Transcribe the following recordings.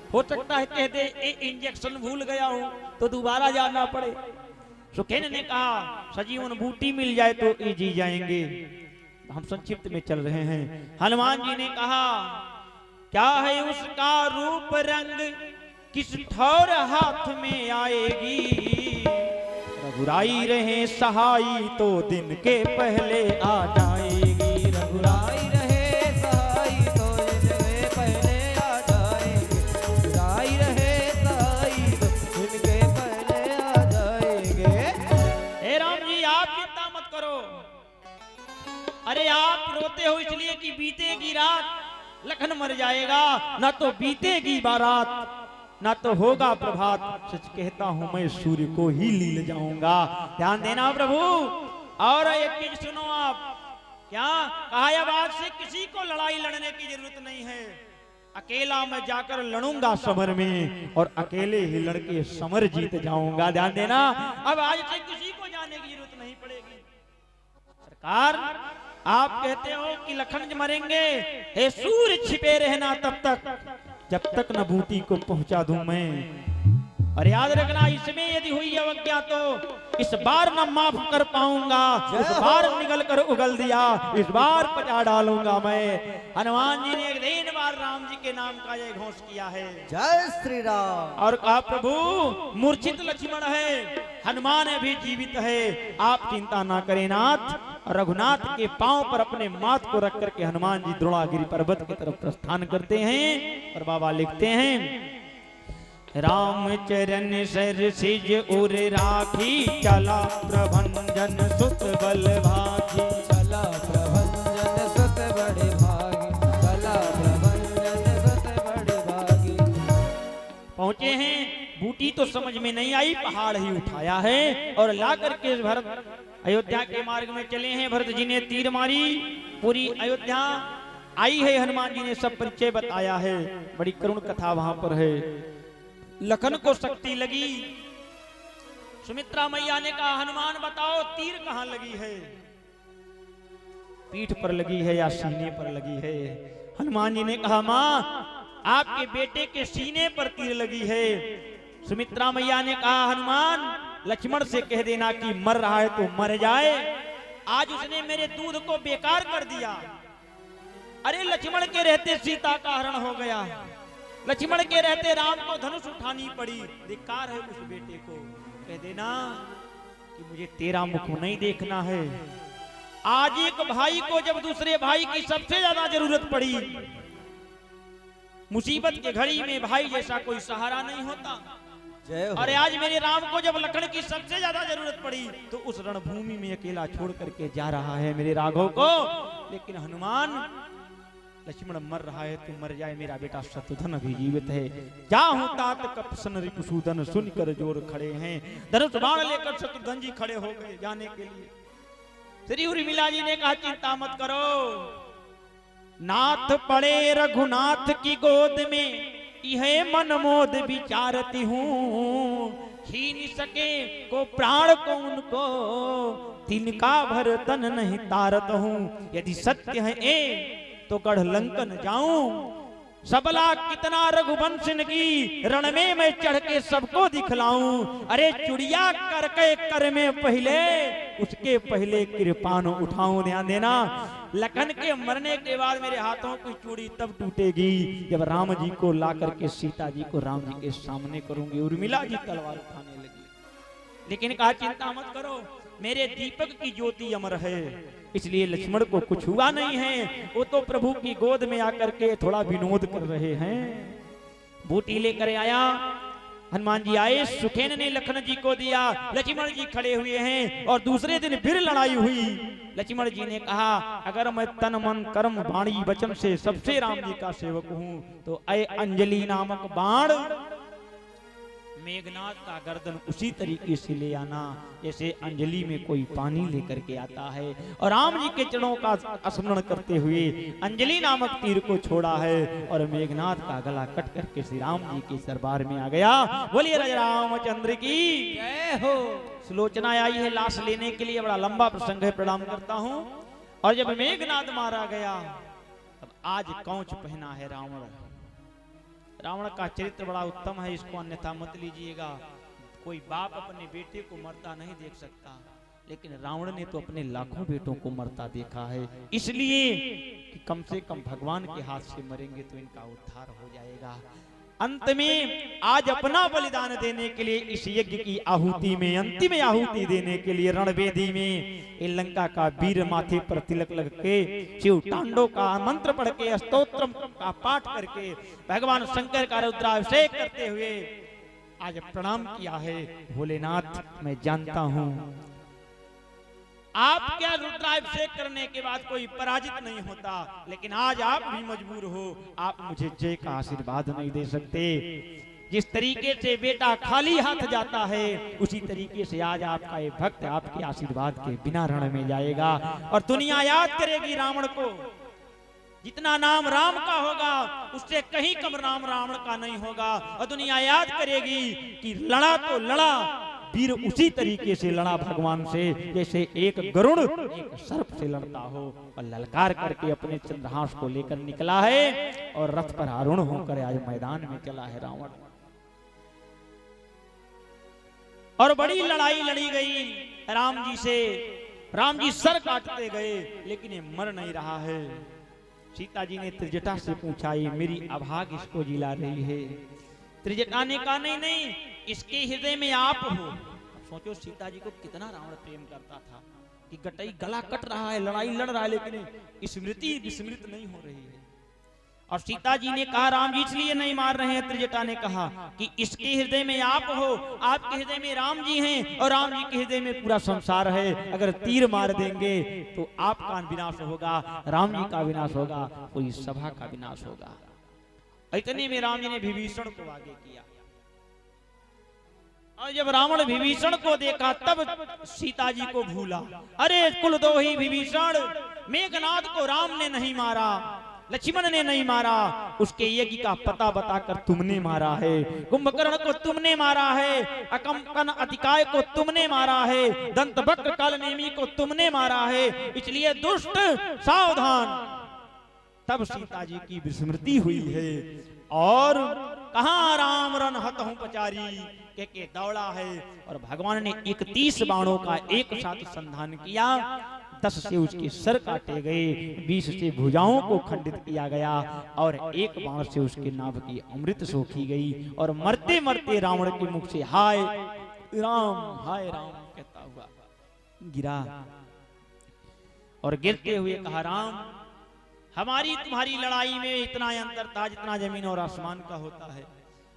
हो सकता है कह दे इंजेक्शन भूल गया हूं तो दोबारा जाना पड़े। सुखेन ने कहा सजीवन बूटी मिल जाए तो ये जी जाएंगे। हम संक्षिप्त में चल रहे हैं। हनुमान जी ने कहा क्या है उसका रूप रंग, किस ठौर हाथ में आएगी। रघुराई रहे सहाई तो दिन के पहले आ जाएगी। रघुराई रहे सहाई तो दिन के पहले आ जाएगी। रघुराई रहे सहाई तो दिन के पहले आ जाएंगे। हे राम जी आप चिंता मत करो। अरे आप रोते हो इसलिए कि बीतेगी रात, लखन मर जाएगा, ना तो बीतेगी बारात ना तो होगा प्रभात। सच कहता हूं मैं सूर्य को ही लील जाऊंगा। ध्यान देना प्रभु। और एक चीज सुनो आप, क्या कहा अब आज से किसी को लड़ाई लड़ने की जरूरत नहीं है। अकेला मैं जाकर लड़ूंगा समर में और अकेले ही लड़के समर जीत जाऊंगा। ध्यान देना अब आज से किसी को जाने की जरूरत नहीं पड़ेगी। सरकार आप कहते हो कि लखन मरेंगे, हे सूर्य छिपे रहना तब तक जब तक न बूटी को पहुंचा दूं मैं। और याद रखना इसमें यदि हुई अवज्ञा तो इस बार न माफ कर पाऊंगा। इस बार निगल कर उगल दिया, इस बार पचा डालूंगा मैं। हनुमान जी ने एक दिन बार राम जी के नाम का ये घोष किया है, जय श्री राम। और कहा प्रभु मूर्छित लक्ष्मण है, हनुमान भी जीवित है, आप चिंता ना करें नाथ। रघुनाथ के पांव पर अपने माथ को रख करके हनुमान जी द्रोणागिरि पर्वत की तरफ प्रस्थान करते हैं। और बाबा लिखते हैं राम चरण सर सिज उर राखी, चला प्रभंजन सुत बल भागी। चला प्रभंजन सुत बड़े भागी, चला प्रभंजन सुत बड़े भागी। पहुंचे हैं, बूटी तो समझ में नहीं आई, पहाड़ ही उठाया है और ला करके भरत अयोध्या के मार्ग में चले हैं। भरत जी ने तीर मारी, पूरी अयोध्या आई है। हनुमान जी ने सब परिचय बताया है, बड़ी करुण कथा वहां पर है। लखन को शक्ति लगी, सुमित्रा मैया ने कहा हनुमान बताओ तीर कहां लगी है, पीठ पर लगी है या सीने पर लगी है। हनुमान जी ने कहा मां आपके बेटे के सीने पर तीर लगी है। सुमित्रा मैया ने कहा हनुमान लक्ष्मण से कह देना कि मर रहा है तो मर जाए, आज उसने मेरे दूध को बेकार कर दिया। अरे लक्ष्मण के रहते सीता का हरण हो गया, लक्ष्मण के रहते राम को धनुष उठानी पड़ी। धिक्कार है उस बेटे को, कह देना कि मुझे तेरा मुख नहीं देखना है। आज एक भाई को जब दूसरे भाई की सबसे ज्यादा जरूरत पड़ी, मुसीबत के घड़ी में भाई जैसा कोई सहारा नहीं होता। और आज मेरे राम को जब लखन की सबसे ज्यादा जरूरत पड़ी तो उस रणभूमि में अकेला छोड़ करके जा रहा है मेरे राघव को। लेकिन हनुमान लक्ष्मण मर रहा है तो मर जाए, मेरा बेटा शत्रुघ्न भी जीवित है। जाहु तात कपसन रिपुसूदन, सुनकर जोर खड़े हैं। धनुष बाण लेकर शत्रुघ्न जी खड़े हो गए जाने के लिए। श्री उर्मिला जी ने कहा चिंता मत करो, नाथ पड़े रघुनाथ की गोद में, यह मन मोद विचारती हूँ। छीन सके को प्राण को उनको, तिनका भर तन नहीं तारत हूँ। यदि सत्य है ए तो गढ़ लंकन जाऊं, सबला कितना रघुवंशन की, रण में मैं चढ़ के सबको दिखलाऊं। अरे चुड़िया करके कर में पहले, उसके पहले कृपान उठाऊं। ध्यान देना लखन के मरने के बाद मेरे हाथों की चूड़ी तब टूटेगी जब राम जी को ला करके सीता जी को राम जी के सामने करूंगी। उर्मिला जी तलवार उठाने लगी, लेकिन कहा चिंता मत करो, मेरे दीपक की ज्योति अमर है, इसलिए लक्ष्मण को कुछ हुआ नहीं है। वो तो प्रभु की गोद में आकर के थोड़ा विनोद कर रहे हैं। बूटी लेकर आया, हनुमान जी आए, सुखेन ने लखन जी को दिया, लक्ष्मण जी खड़े हुए हैं। और दूसरे दिन फिर लड़ाई हुई। लक्ष्मण जी ने कहा अगर मैं तन मन कर्म वाणी वचन से सबसे राम जी का सेवक हूं तो ऐ अंजलि नामक बाण मेघनाथ का गर्दन उसी तरीके से ले आना जैसे अंजलि में कोई पानी लेकर के आता है। और राम जी के चरणों का स्मरण करते हुए अंजलि नामक तीर को छोड़ा है और मेघनाथ का गला कट करके श्री राम जी के दरबार में आ गया। बोलिए राजा रामचंद्र की जय हो। सुलोचना आई है लाश लेने के लिए, बड़ा लंबा प्रसंग है, प्रणाम करता हूँ। और जब मेघनाथ मारा गया तब आज कौच पहना है रावण। रावण का चरित्र बड़ा उत्तम है, इसको अन्यथा मत लीजिएगा। कोई बाप अपने बेटे को मरता नहीं देख सकता, लेकिन रावण ने तो अपने लाखों बेटों को मरता देखा है, इसलिए कि कम से कम भगवान के हाथ से मरेंगे तो इनका उद्धार हो जाएगा। अंत में आज अपना बलिदान देने के लिए इस यज्ञ की आहुति में, अंतिम आहुति देने के लिए रणवेदी में लंका का वीर माथे पर तिलक लग के, शिव तांडव का मंत्र पढ़ के, स्तोत्र का पाठ करके, भगवान शंकर का रुद्राभिषेक करते हुए आज प्रणाम किया है। भोलेनाथ, मैं जानता हूं आप क्या रुद्राभिषेक करने के बाद कोई पराजित नहीं होता, लेकिन आज आप भी मजबूर हो, आप मुझे जय का आशीर्वाद नहीं दे सकते। जिस तरीके से बेटा खाली हाथ जाता है, उसी तरीके से आज आपका ये भक्त आपके आशीर्वाद के बिना रण में जाएगा और दुनिया याद करेगी रावण को। जितना नाम राम का होगा उससे कहीं कम नाम रावण का नहीं होगा, और दुनिया याद करेगी कि लड़ा तो लड़ा, वीर उसी तरीके से लड़ा भगवान से जैसे एक गरुड़ एक सर्प से लड़ता हो, और ललकार करके अपने चंद्रहास को लेकर निकला है और रथ पर आरूढ़ होकर आज मैदान में चला है रावण। और बड़ी लड़ाई लड़ी गई राम जी से, राम जी सर काटते गए लेकिन ये मर नहीं रहा है। सीता जी ने त्रिजटा से पूछा, ये मेरी अभाग इसको जिला रही है। त्रिजटा ने कहा, नहीं नहीं, इसके हृदय में आप हो। अब सोचो सीता जी को कितना रावण प्रेम करता था कि गटई गला कट रहा है, लड़ाई लड़ रहा है, लेकिन स्मृति विस्मृत नहीं हो रही है। और सीता जी ने कहा, राम जी इसलिए नहीं मार रहे हैं। त्रिजटा ने कहा कि इसके हृदय में आप हो, आपके हृदय में राम जी हैं, और राम जी के हृदय में पूरा संसार है। अगर तीर मार देंगे तो आपका विनाश होगा, राम जी का विनाश होगा, पूरी सभा का विनाश होगा। इतने में राम जी ने विभीषण को आगे किया, और जब रावण विभीषण को देखा तब सीता जी को भूला। अरे कुलद्रोही विभीषण, मेघनाद को राम ने नहीं मारा, लक्ष्मण ने नहीं मारा, उसके यज्ञ का पता बताकर तुमने मारा है। कुंभकर्ण को तुमने मारा है, अकंपन अतिकाय को तुमने मारा है, दंतवक्र कालनेमी को तुमने मारा है, इसलिए दुष्ट सावधान। तब सीता जी की विस्मृति हुई है, और कहां राम रन हतहु पचारी के दौड़ा है, और भगवान ने 31 बाणों का एक साथ संधान किया। 10 से उसके सर काटे गए, 20 से भुजाओं को खंडित किया गया, और एक बाण से उसके नाभ की अमृत सोखी गई, और मरते मरते रावण के मुख से हाय राम कहता हुआ गिरा। और गिरते हुए कहा, राम, हमारी तुम्हारी लड़ाई में इतना अंतर था जितना जमीन और आसमान का होता है।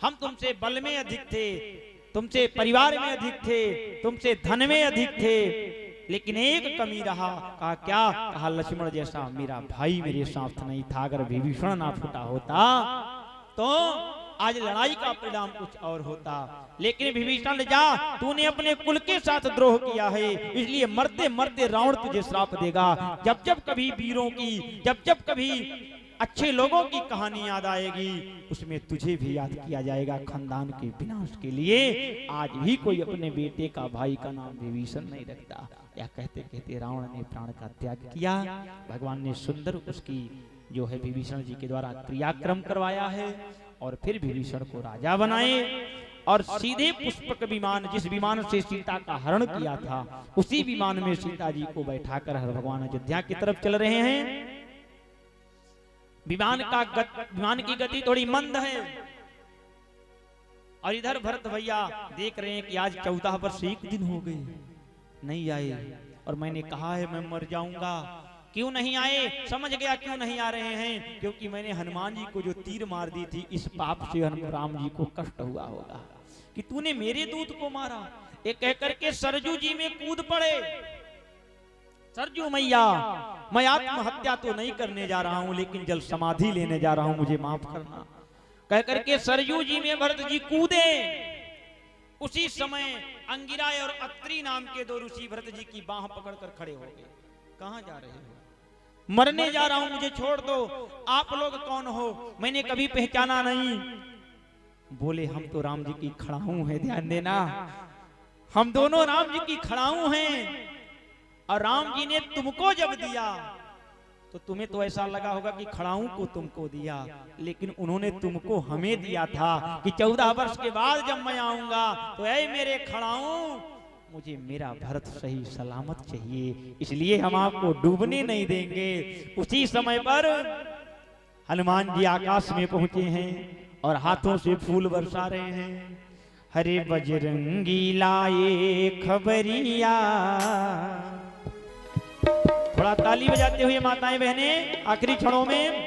हम तुमसे बल में अधिक थे, तुमसे परिवार में अधिक थे, तुमसे धन में अधिक थे, लेकिन एक कमी रहा। कहा क्या? कहा लक्ष्मण जैसा मेरा भाई मेरे साथ नहीं था। अगर विभीषण ना फूटा होता तो आज लड़ाई का परिणाम कुछ और होता, लेकिन विभीषण जा, तूने अपने कुल के साथ द्रोह किया है, इसलिए मरते मरते रावण तुझे श्राप देगा। जब जब कभी वीरों की, जब जब कभी अच्छे लोगों की कहानी याद आएगी, उसमें तुझे भी याद किया जाएगा खानदान के विनाश के लिए। आज भी कोई अपने बेटे का, भाई का नाम विभीषण नहीं रखता। या कहते कहते रावण ने प्राण का त्याग किया। भगवान ने सुंदर उसकी जो है विभीषण जी के द्वारा क्रियाक्रम करवाया है, और फिर विभीषण को राजा बनाए, और सीधे पुष्पक विमान, जिस विमान से सीता का हरण किया था, उसी विमान में सीता जी को बैठाकर हर भगवान अयोध्या की तरफ चल रहे हैं। विमान की गति थोड़ी मंद है, और इधर भरत भैया देख रहे हैं कि आज 14 वर्ष 1 दिन हो गए नहीं आए, और मैंने कहा है मैं मर जाऊंगा। क्यों नहीं आए? समझ गया क्यों नहीं आ रहे हैं, क्योंकि मैंने हनुमान जी को जो तीर मार दी थी, इस पाप से राम जी को कष्ट हुआ होगा कि तूने मेरे दूत को मारा। ये कह करके सरजू जी में कूद पड़े। सरजू मैया, मैं आत्महत्या तो नहीं करने जा रहा हूं, लेकिन जल समाधि लेने जा रहा हूं, मुझे माफ करना। कह करके सरजू जी में भरत जी कूदे। उसी समय अंगिरा और अत्रि नाम के 2 ऋषि भरत जी की बाह पकड़कर खड़े हो गए। कहां जा रहे हो? मरने जा रहा हूं, मुझे छोड़ दो। आप लोग कौन हो? मैंने कभी पहचाना नहीं। बोले हम तो राम जी की खड़ाऊ हैं, ध्यान देना, हम दोनों राम जी की खड़ाऊ हैं, और राम जी ने तुमको जब दिया तो तो तुम्हें तो ऐसा लगा होगा कि खड़ाऊ को तुमको दिया, लेकिन उन्होंने तुमको हमें दिया था कि 14 वर्ष के बाद जब मैं आऊंगा तो ऐ मेरे खड़ाऊ, मुझे मेरा भरत सही सलामत चाहिए, इसलिए हम आपको डूबने नहीं देंगे। उसी समय पर हनुमान जी आकाश में पहुंचे हैं और हाथों से फूल बरसा रहे हैं। हरे बजरंगी लाए खबरिया, थोड़ा ताली बजाते हुए माताएं बहनें आखिरी क्षणों में।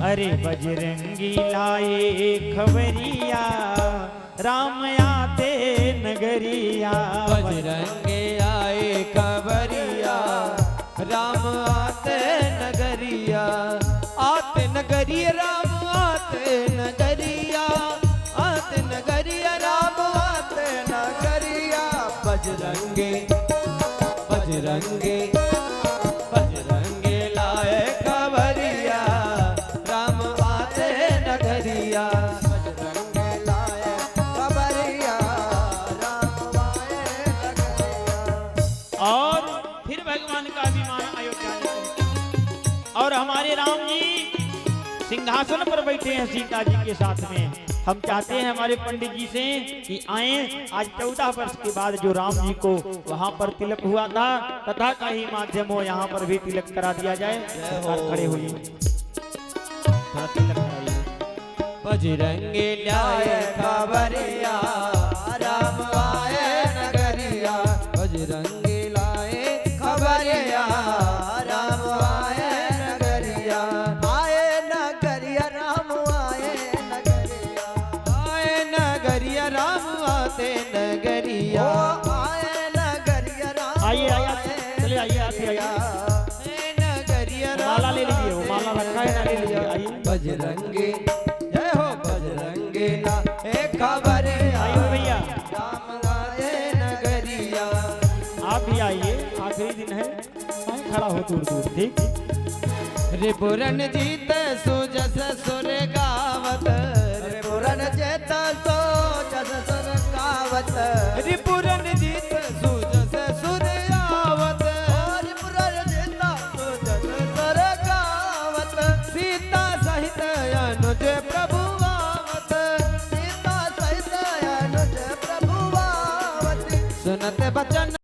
अरे बजरंगी लाए खबरिया, राम आते नगरिया। बजरंगे आए खबरिया, राम आते नगरिया। आते नगरिया राम आते नगरिया, आते नगरिया राम आते नगरिया। बजरंगे बजरंगे बजरंगे लाए खबरिया, राम आते नगरिया। बजरंगे लाए खबरिया, राम आए नगरिया। और फिर भगवान का अभिमान अयोध्या में पहुंचा और हमारे राम जी सिंहासन पर बैठे हैं सीता जी के साथ में। हम चाहते हैं हमारे पंडित जी से कि आए, आज 14 वर्ष के बाद जो राम जी को वहां पर तिलक हुआ था, तथा का ही माध्यम हो यहाँ पर भी तिलक करा दिया जाए। सरकार खड़े होइए, थोड़ा तिलक कराइए। बजरंगे लाए खबरिया, राम आए नगरिया। बजरंगे लाए खबरिया, राम आए नगरिया। आए नगरिया राम आए नगरिया, आए नगरिया राम आते नगरिया। आए नगरिया राम आइए आइए, चले आइए, आते आइए। आए नगरिया माला ले लीजिए, वो माला रखा है ना, ले लीजिए। आइए बजरंगे जय हो बजरंगे लाए खबरिया, आइए भैया, राम आए नगरिया। आप भी आइए, आखिरी दिन है, खड़ा हो दूर दूर, ठीक। रिपुरन जीत सुजस सुर गावत, रिपुरन जीत सुजस सुर गावत। रिपुरन जीत सुजस सुर गावत, रिपुरन जीत सुजस सुर गावत। सीता सहित अनुज प्रभु आवत, सीता सहित अनुज प्रभु आवत। सुनत बचन